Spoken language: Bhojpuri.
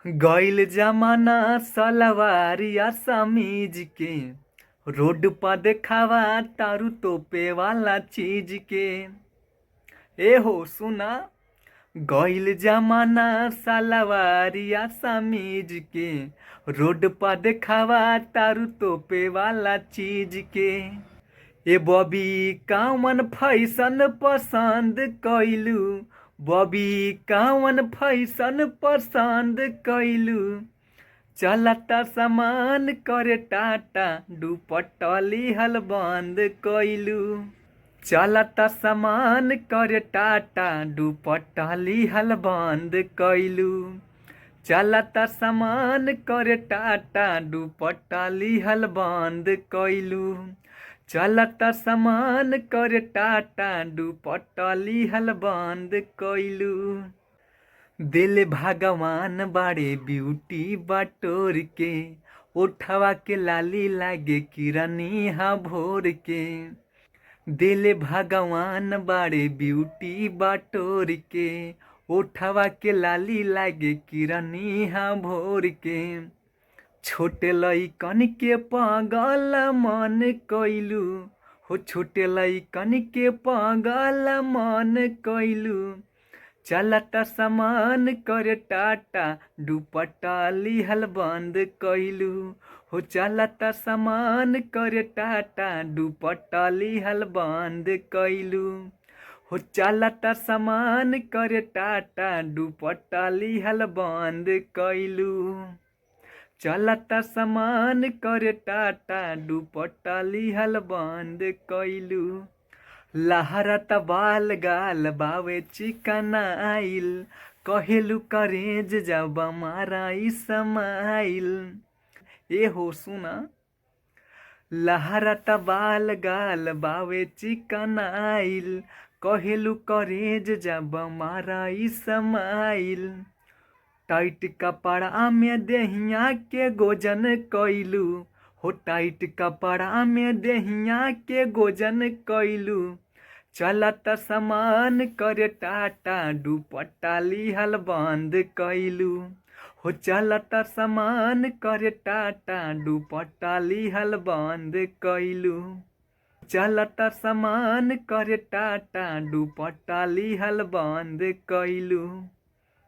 गइल जमाना सलवारिया समीज के रोड पर देखावा तारू तोपे वाला चीज के। ए हो सुना, गइल जमाना सलवारिया समीज के रोड पर देखावा तारू तोपे वाला चीज के। ए बॉबी कावन फैशन पसंद कैलू, बॉबी कावन फैशन पसंद कैलू। चलता सामान करे टाटा दुपट्टली हल बंद कैलू। चलता सामान करे टाटा दुपट्टली हल बंद कैलू। चलता सामान करे टाटा दुपट्टली हल बंद कैलू। चलता सामान करे टाटा दुपट्टली हल बंद कैलू। दिल भगवान बाड़े ब्यूटी बटोर के, उठवा के लाली लागे किरनी हा भोर के। दिल भगवान बाड़े ब्यूटी बटोर के, उठवा के लाली लागे किरनी हा भोर के। छोटे लइकन के पागल मन कैलू हो, छोटे लइकन के पागल मन कैलू। चलता सामान करे टाटा दुपट्टली हल बंद कैलू हो। चलता सामान करे टाटा दुपट्टली हल बंद कैलू हो। चलता सामान करे टाटा दुपट्टली हल बंद कैलू। चलता सामान करे टाटा दुपट्टली हल बंद कैलू। लहरत बाल गाल बावे चिकन आइल, कहेलू करेज जब मारा इस्माइल। ए हो सुना, लहरत बाल गाल बावे चिकन आइल, कहेलू करेज जब मारा इस्माइल। टाइट कपड़ा में देहिया के गोजन कैलू हो, टाइट कपड़ा में देहिया के गोजन कैलू। चलता सामान करे टाटा दुपट्टली हल बंद कैलू हो। चलता सामान करे टाटा दुपट्टली हल बंद कैलू। चलता सामान करे टाटा दुपट्टली हल बंद कैलू।